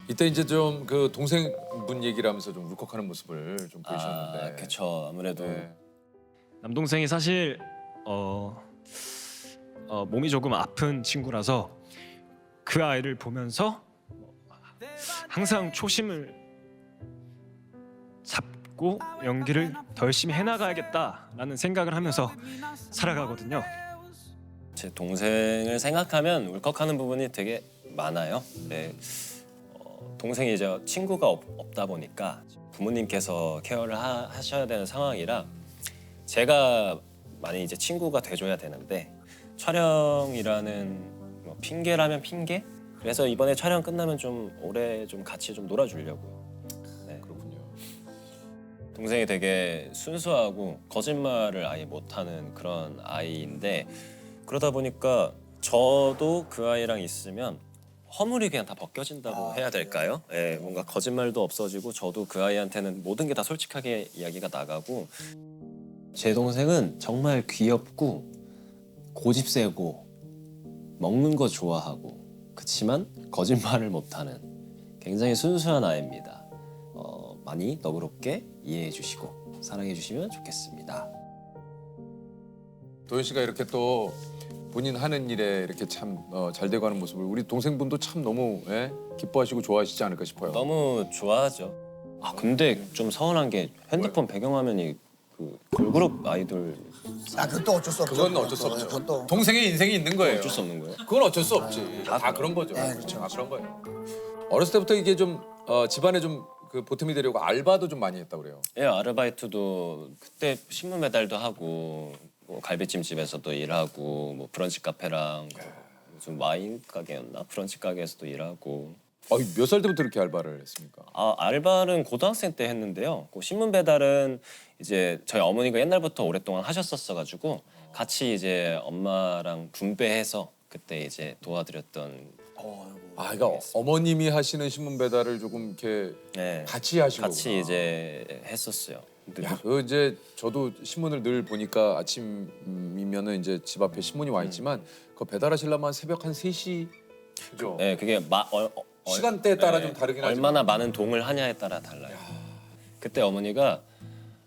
이때 이제 좀 그 동생분 얘기를 하면서 좀 울컥하는 모습을 좀 보이셨는데. 그쵸. 아무래도 네. 남동생이 사실 몸이 조금 아픈 친구라서 그 아이를 보면서 항상 초심을 잡고 연기를 더 열심히 해나가야겠다라는 생각을 하면서 살아가거든요. 제 동생을 생각하면 울컥하는 부분이 되게 많아요. 네. 동생이 이제 친구가 없다 보니까 부모님께서 케어를 하셔야 되는 상황이라 제가 많이 이제 친구가 돼줘야 되는데 촬영이라는 뭐 핑계라면 핑계? 그래서 이번에 촬영 끝나면 좀 오래 좀 같이 좀 놀아주려고요. 네. 그렇군요. 동생이 되게 순수하고 거짓말을 아예 못하는 그런 아이인데 그러다 보니까 저도 그 아이랑 있으면 허물이 그냥 다 벗겨진다고 해야 될까요? 예, 뭔가 거짓말도 없어지고 저도 그 아이한테는 모든 게 다 솔직하게 이야기가 나가고 제 동생은 정말 귀엽고 고집 세고 먹는 거 좋아하고 그치만 거짓말을 못하는 굉장히 순수한 아이입니다. 많이 너그럽게 이해해 주시고 사랑해 주시면 좋겠습니다. 도현 씨가 이렇게 또 본인 하는 일에 이렇게 참 잘 돼가는 모습을 우리 동생분도 참 너무 기뻐하시고 좋아하시지 않을까 싶어요. 너무 좋아하죠. 아 근데 좀 서운한 게 핸드폰 배경화면이 그 걸그룹 아이돌 아, 그것도 어쩔 수 없죠. 그건 어쩔 수 없죠. 그것도. 동생의 인생이 있는 거예요. 어쩔 수 없는 거예요. 그건 어쩔 수 없지. 다 그런 거죠. 네, 그렇죠. 다 그런 거예요. 어렸을 때부터 이게 좀 집안에 좀 그 보탬이 되려고 알바도 좀 많이 했다고 그래요. 예, 아르바이트도 그때 신문 배달도 하고 뭐 갈비찜 집에서도 일하고 뭐 브런치 카페랑 무슨 와인 가게였나 브런치 가게에서도 일하고. 몇 살 때부터 이렇게 알바를 했습니까? 알바는 고등학생 때 했는데요. 그 신문 배달은 이제 저희 어머니가 옛날부터 오랫동안 하셨었어가지고 같이 이제 엄마랑 분배해서 그때 이제 도와드렸던. 그러니까 어머님이 하시는 신문 배달을 조금 이렇게 네, 같이 하신 거구나. 같이 이제 했었어요. 근데 야, 그 이제 저도 신문을 늘 보니까 아침이면은 이제 집 앞에 신문이 와 있지만 그 배달하시려면 새벽 한 3시 그죠? 네, 그게 시간대에 따라 좀 다르긴 하지만. 얼마나 많은 동을 하냐에 따라 달라요. 그때 어머니가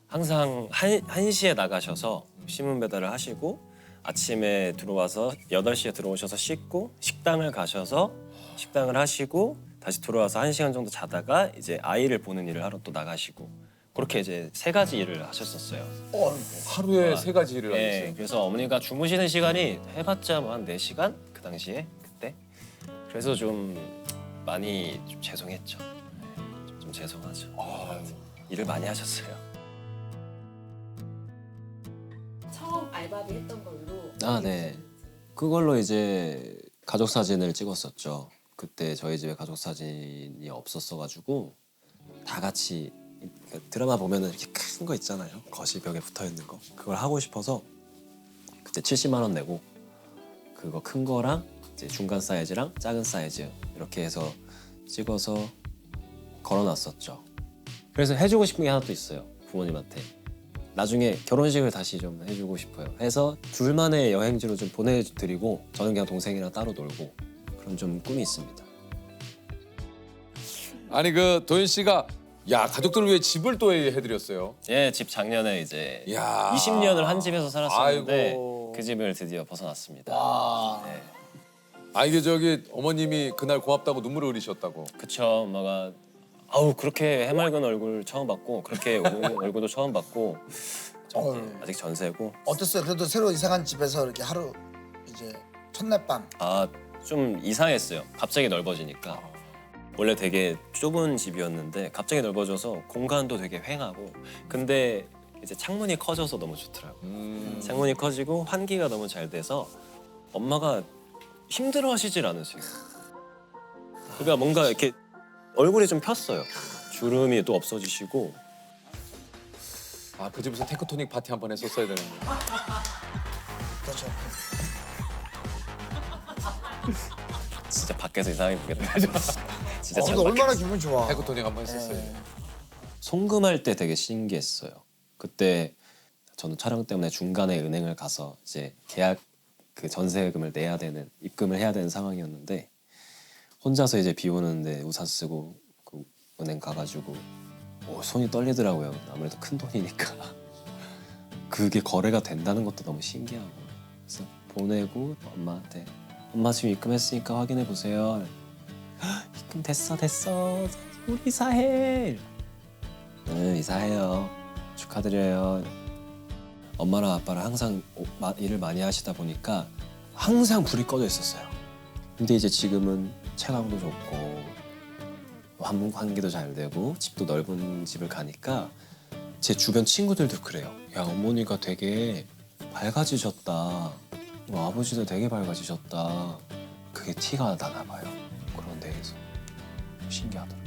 항상 1시에 나가셔서 신문 배달을 하시고 아침에 들어와서 8시에 들어오셔서 씻고 식당을 가셔서 식당을 하시고 다시 들어와서 1시간 정도 자다가 이제 아이를 보는 일을 하러 또 나가시고 그렇게 이제 3가지 일을 하셨었어요. 하루에 3가지 일을 네, 하셨어요. 그래서 어머니가 주무시는 시간이 해봤자 뭐 한 4시간? 그 당시에 그때. 그래서 좀 많이 좀 죄송했죠. 좀 죄송하죠. 일을 많이 하셨어요. 처음 알바비 했던 걸로. 네. 그걸로 이제 가족 사진을 찍었었죠. 그때 저희 집에 가족 사진이 없었어가지고 다 같이 드라마 보면은 이렇게 큰 거 있잖아요. 거실벽에 붙어 있는 거. 그걸 하고 싶어서 그때 70만 원 내고 그거 큰 거랑 이제 중간 사이즈랑 작은 사이즈 이렇게 해서 찍어서 걸어놨었죠. 그래서 해주고 싶은 게 하나 또 있어요. 부모님한테. 나중에 결혼식을 다시 좀 해주고 싶어요. 해서 둘만의 여행지로 좀 보내드리고 저는 그냥 동생이랑 따로 놀고 그런 좀 꿈이 있습니다. 아니 그 도현 씨가 가족들을 위해 집을 또 해드렸어요. 예, 집 작년에 이제 야. 20년을 한 집에서 살았었는데 아이고. 그 집을 드디어 벗어났습니다. 와. 네. 이게 저기 어머님이 그날 고맙다고 눈물을 흘리셨다고. 그쵸, 엄마가 아우 그렇게 해맑은 얼굴 처음 봤고 그렇게 우는 얼굴도 처음 봤고 아직 전세고. 어땠어요? 그래도 새로 이사간 집에서 이렇게 하루 이제 첫날 밤. 좀 이상했어요. 갑자기 넓어지니까. 원래 되게 좁은 집이었는데 갑자기 넓어져서 공간도 되게 휑하고 근데 이제 창문이 커져서 너무 좋더라고요. 창문이 커지고 환기가 너무 잘 돼서 엄마가 힘들어하시질 않으세요. 그러니까 뭔가 이렇게 얼굴이 좀 폈어요. 주름이 또 없어지시고. 그 집에서 테크토닉 파티 한번 했었어야 되는데. 그렇죠. 진짜 밖에서 이상하게 보겠다. 진짜 근데 창밖에. 얼마나 기분 좋아. 테크토닉 한번 했었어요. 송금할 때 되게 신기했어요. 그때 저는 촬영 때문에 중간에 은행을 가서 이제 계약 그 전세금을 내야 되는 입금을 해야 되는 상황이었는데 혼자서 이제 비 오는데 우산 쓰고 그 은행 가가지고 손이 떨리더라고요. 아무래도 큰 돈이니까. 그게 거래가 된다는 것도 너무 신기하고. 그래서 보내고 엄마한테 엄마 지금 입금했으니까 확인해 보세요. 입금 됐어. 우리 이사해. 응, 이사해요. 축하드려요. 엄마랑 아빠랑 항상 일을 많이 하시다 보니까 항상 불이 꺼져 있었어요. 근데 이제 지금은 채광도 좋고 환기도 잘 되고 집도 넓은 집을 가니까 제 주변 친구들도 그래요. 야, 어머니가 되게 밝아지셨다. 아버지도 되게 밝아지셨다. 그게 티가 나나 봐요. 그런 데에서. 신기하더라고요.